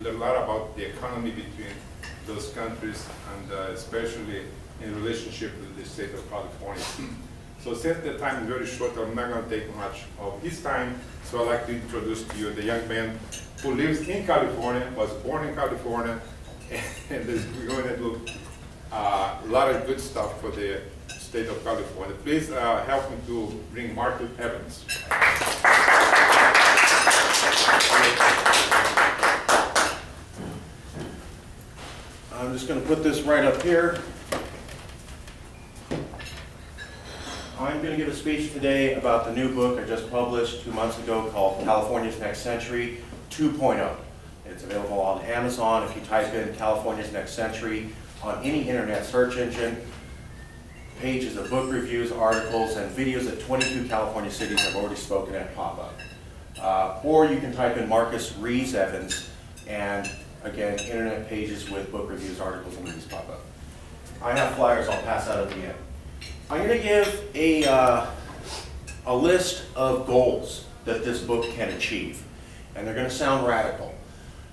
Learn a lot about the economy between those countries, and especially in relationship with the state of California. So since the time is very short, I'm not going to take much of his time, so I'd like to introduce to you the young man who lives in California, was born in California, and is going to do a lot of good stuff for the state of California. Please help me to bring Marcus Evans. I'm just going to put this right up here. I'm going to give a speech today about the new book I just published 2 months ago called California's Next Century 2.0. It's available on Amazon. If you type in California's Next Century on any internet search engine, pages of book reviews, articles, and videos that 22 California cities have already spoken at pop up. Or you can type in Marcus Ruiz Evans, and again, internet pages with book reviews, articles, and movies pop up. I have flyers I'll pass out at the end. I'm going to give a list of goals that this book can achieve, and they're going to sound radical.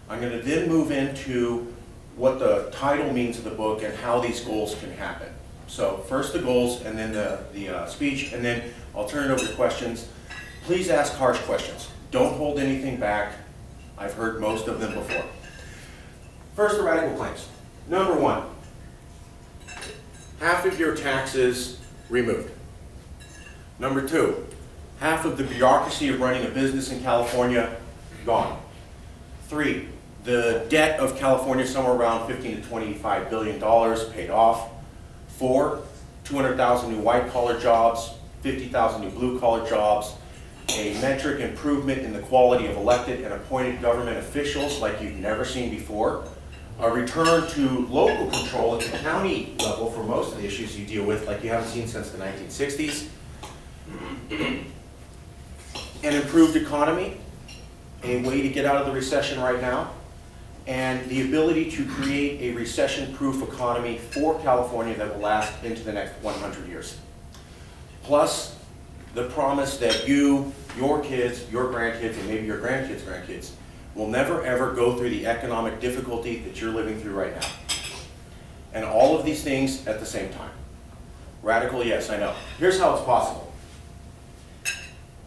I'm going to then move into what the title means of the book and how these goals can happen. So first the goals, and then the speech, and then I'll turn it over to questions. Please ask harsh questions. Don't hold anything back. I've heard most of them before. First, the radical claims. Number one, half of your taxes removed. Number two, half of the bureaucracy of running a business in California gone. Three, the debt of California somewhere around $15 to $25 billion paid off. Four, 200,000 new white-collar jobs, 50,000 new blue-collar jobs, a metric improvement in the quality of elected and appointed government officials like you've never seen before, a return to local control at the county level for most of the issues you deal with like you haven't seen since the 1960s, an improved economy, a way to get out of the recession right now, and the ability to create a recession-proof economy for California that will last into the next 100 years. Plus, the promise that you, your kids, your grandkids, and maybe your grandkids' grandkids will never ever go through the economic difficulty that you're living through right now. And all of these things at the same time. Radical, yes, I know. Here's how it's possible.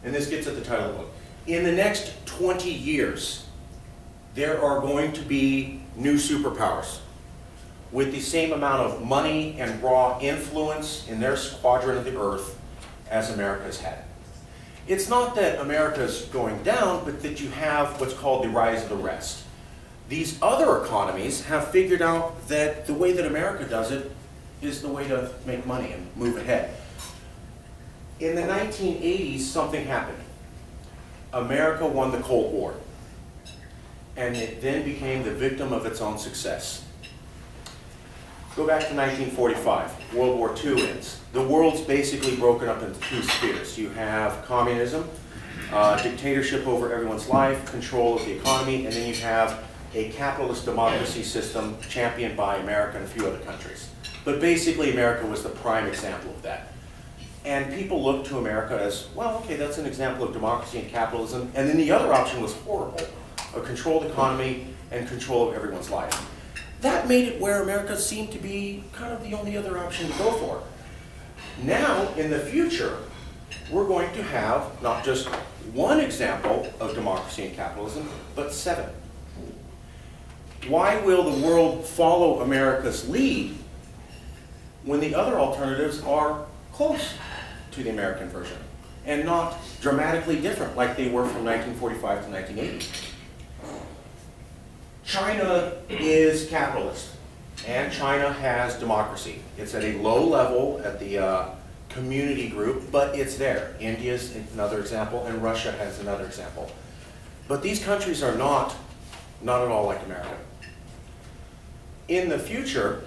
And this gets at the title of the book. In the next 20 years, there are going to be new superpowers with the same amount of money and raw influence in their quadrant of the earth as America's had. It's not that America's going down, but that you have what's called the rise of the rest. These other economies have figured out that the way that America does it is the way to make money and move ahead. In the 1980s, something happened. America won the Cold War, and it then became the victim of its own success. Go back to 1945, World War II ends. The world's basically broken up into two spheres. You have communism, dictatorship over everyone's life, control of the economy, and then you have a capitalist democracy system championed by America and a few other countries. But basically America was the prime example of that. And people looked to America as, well, okay, that's an example of democracy and capitalism. And then the other option was horrible, a controlled economy and control of everyone's life. That made it where America seemed to be kind of the only other option to go for. Now, in the future, we're going to have not just one example of democracy and capitalism, but 7. Why will the world follow America's lead when the other alternatives are close to the American version and not dramatically different like they were from 1945 to 1980? China is capitalist, and China has democracy. It's at a low level at the community group, but it's there. India's another example, and Russia has another example. But these countries are not at all like America. In the future,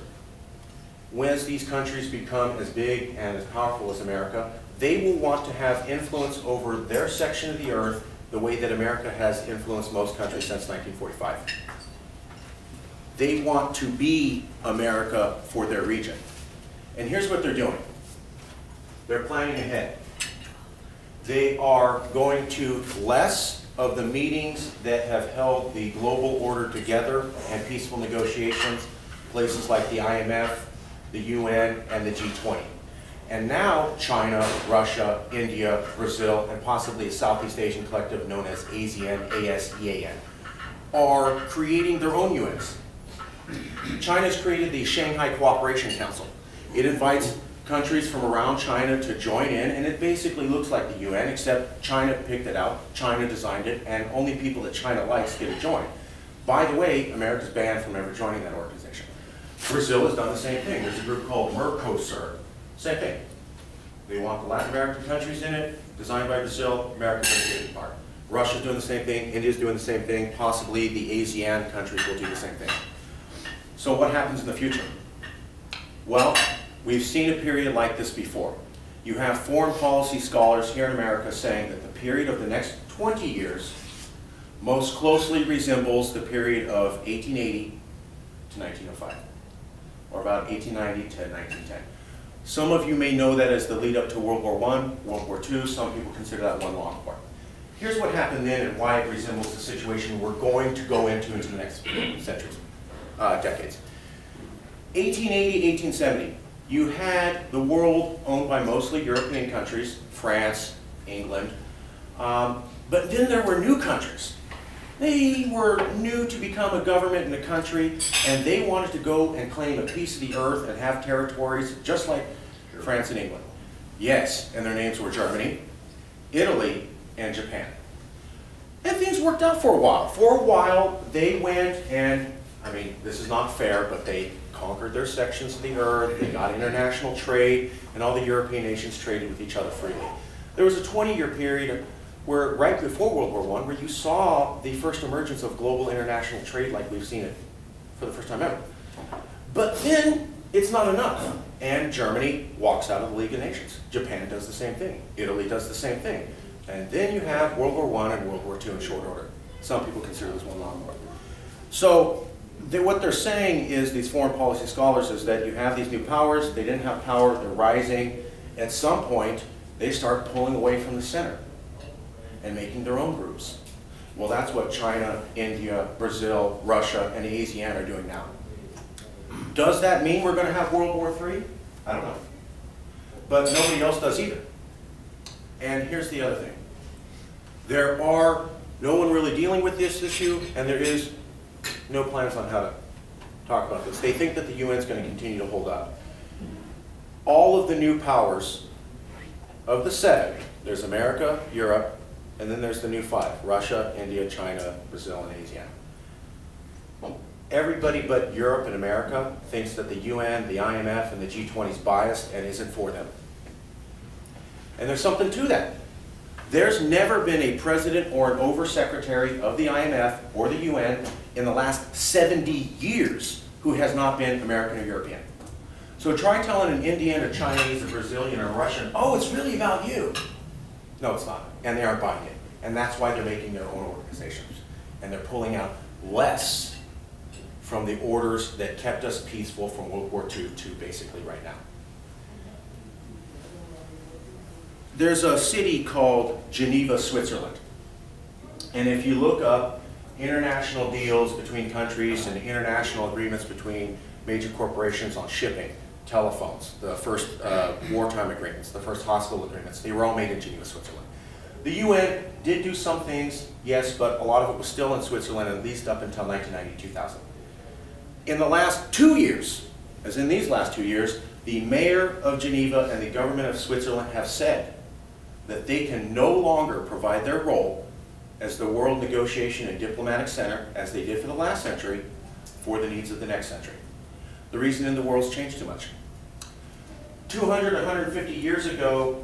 as these countries become as big and as powerful as America, they will want to have influence over their section of the earth the way that America has influenced most countries since 1945. They want to be America for their region. And here's what they're doing. They're planning ahead. They are going to less of the meetings that have held the global order together and peaceful negotiations, places like the IMF, the UN, and the G20. And now China, Russia, India, Brazil, and possibly a Southeast Asian collective known as ASEAN are creating their own UNs. China's created the Shanghai Cooperation Council. It invites countries from around China to join in, and it basically looks like the UN, except China picked it out, China designed it, and only people that China likes get to join. By the way, America's banned from ever joining that organization. Brazil has done the same thing. There's a group called Mercosur. Same thing. They want the Latin American countries in it, designed by Brazil, America's going to get it apart. Russia's doing the same thing, India's doing the same thing, possibly the ASEAN countries will do the same thing. So what happens in the future? Well, we've seen a period like this before. You have foreign policy scholars here in America saying that the period of the next 20 years most closely resembles the period of 1880 to 1905, or about 1890 to 1910. Some of you may know that as the lead up to World War I, World War II. Some people consider that one long war. Here's what happened then and why it resembles the situation we're going to go into the next centuries, decades. 1880, 1870, you had the world owned by mostly European countries, France, England, but then there were new countries. They were new to become a government in a country, and they wanted to go and claim a piece of the earth and have territories just like France and England. Yes, and their names were Germany, Italy, and Japan. And things worked out for a while. For a while, they went and, I mean, this is not fair, but they conquered their sections of the earth, they got international trade, and all the European nations traded with each other freely. There was a 20-year period where, right before World War I, where you saw the first emergence of global international trade like we've seen it for the first time ever. But then, it's not enough. And Germany walks out of the League of Nations. Japan does the same thing. Italy does the same thing. And then you have World War I and World War II in short order. Some people consider this one long war. So, what they're saying is, these foreign policy scholars, is that you have these new powers, they didn't have power, they're rising. At some point, they start pulling away from the center and making their own groups. Well, that's what China, India, Brazil, Russia, and ASEAN are doing now. Does that mean we're going to have World War III? I don't know. But nobody else does either. And here's the other thing. There are no one really dealing with this issue, and there is no plans on how to talk about this. They think that the UN is going to continue to hold up. All of the new powers of the seven, there's America, Europe, and then there's the new five, Russia, India, China, Brazil, and ASEAN. Everybody but Europe and America thinks that the UN, the IMF, and the G20 is biased and isn't for them. And there's something to that. There's never been a president or an oversecretary of the IMF or the UN in the last 70 years who has not been American or European. So try telling an Indian, a Chinese, a Brazilian, or a Russian, oh, it's really about you. No, it's not. And they aren't buying it. And that's why they're making their own organizations. And they're pulling out less from the orders that kept us peaceful from World War II to basically right now. There's a city called Geneva, Switzerland. And if you look up international deals between countries and international agreements between major corporations on shipping, telephones, the first wartime agreements, the first hospital agreements, they were all made in Geneva, Switzerland. The UN did do some things, yes, but a lot of it was still in Switzerland, at least up until 1990-2000. In the last 2 years, as in these last 2 years, the mayor of Geneva and the government of Switzerland have said that they can no longer provide their role as the world negotiation and diplomatic center, as they did for the last century, for the needs of the next century. The reason in the world's changed too much. 200, 150 years ago,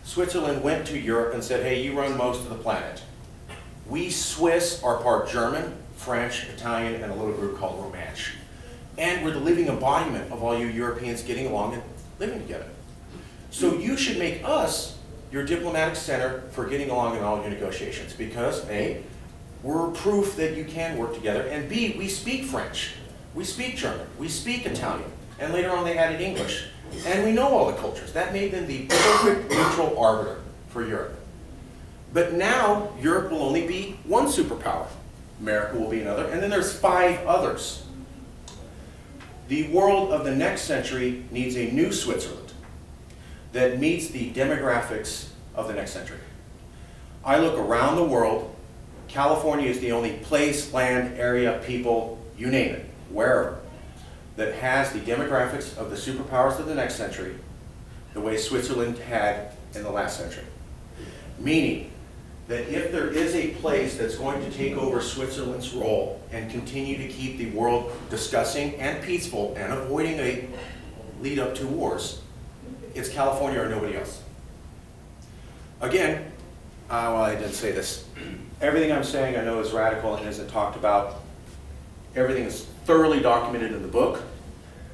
Switzerland went to Europe and said, hey, you run most of the planet. We Swiss are part German, French, Italian, and a little group called Romansh. And we're the living embodiment of all you Europeans getting along and living together. So you should make us your diplomatic center for getting along in all your negotiations, because A, we're proof that you can work together, and B, we speak French, we speak German, we speak Italian, and later on they added English. And we know all the cultures. That made them the perfect neutral arbiter for Europe. But now Europe will only be one superpower. America will be another, and then there's 5 others. The world of the next century needs a new Switzerland that meets the demographics of the next century. I look around the world. California is the only place, land, area, people, you name it, wherever, that has the demographics of the superpowers of the next century the way Switzerland had in the last century. Meaning that if there is a place that's going to take over Switzerland's role and continue to keep the world discussing and peaceful and avoiding a lead up to wars, it's California or nobody else. Again, well, I didn't say this. Everything I'm saying I know is radical and isn't talked about. Everything is thoroughly documented in the book.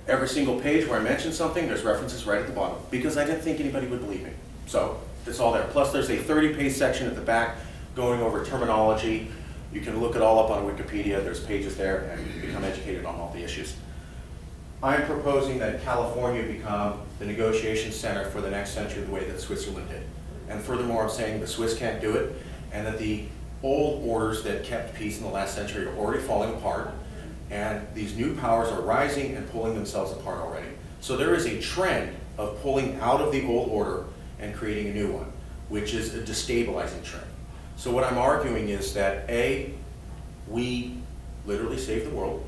Every single page where I mention something, there's references right at the bottom, because I didn't think anybody would believe me. So it's all there. Plus there's a 30-page section at the back going over terminology. You can look it all up on Wikipedia. There's pages there, and you can become educated on all the issues. I'm proposing that California become the negotiation center for the next century the way that Switzerland did. And furthermore, I'm saying the Swiss can't do it, and that the old orders that kept peace in the last century are already falling apart, and these new powers are rising and pulling themselves apart already. So there is a trend of pulling out of the old order and creating a new one, which is a destabilizing trend. So what I'm arguing is that A, we literally save the world,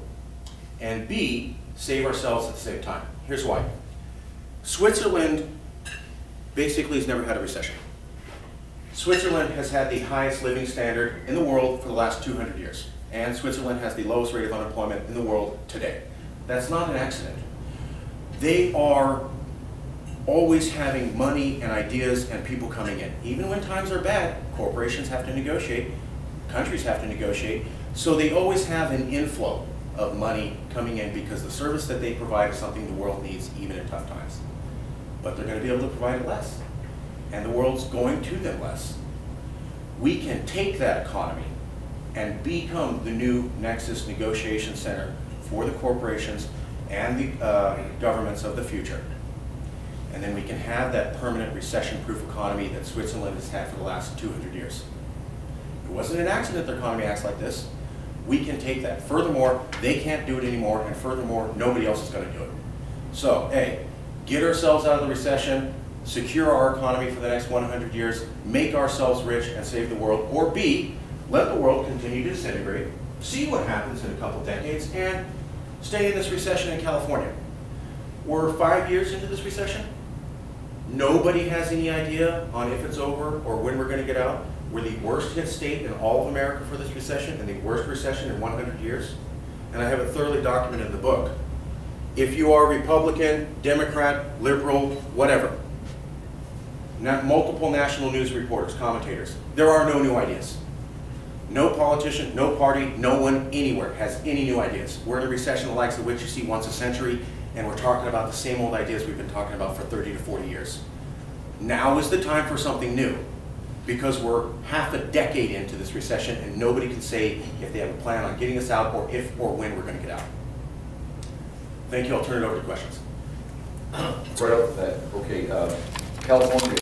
and B, save ourselves at the same time. Here's why. Switzerland basically has never had a recession. Switzerland has had the highest living standard in the world for the last 200 years. And Switzerland has the lowest rate of unemployment in the world today. That's not an accident. They are always having money and ideas and people coming in. Even when times are bad, corporations have to negotiate, countries have to negotiate, so they always have an inflow of money coming in because the service that they provide is something the world needs even in tough times. But they're going to be able to provide it less, and the world's going to them less. We can take that economy and become the new nexus negotiation center for the corporations and the governments of the future. And then we can have that permanent recession-proof economy that Switzerland has had for the last 200 years. It wasn't an accident their economy acts like this. We can take that. Furthermore, they can't do it anymore, and furthermore, nobody else is going to do it. So, A, get ourselves out of the recession, secure our economy for the next 100 years, make ourselves rich and save the world, or B, let the world continue to disintegrate, see what happens in a couple decades, and stay in this recession in California. We're 5 years into this recession. Nobody has any idea on if it's over or when we're going to get out. We're the worst hit state in all of America for this recession, and the worst recession in 100 years. And I have it thoroughly documented in the book. If you are Republican, Democrat, liberal, whatever, multiple national news reporters, commentators, there are no new ideas. No politician, no party, no one anywhere has any new ideas. We're in a recession the likes of which you see once a century, and we're talking about the same old ideas we've been talking about for 30 to 40 years. Now is the time for something new, because we're half a decade into this recession, and nobody can say if they have a plan on getting us out or if or when we're going to get out. Thank you. I'll turn it over to questions. Right off the bat, okay, California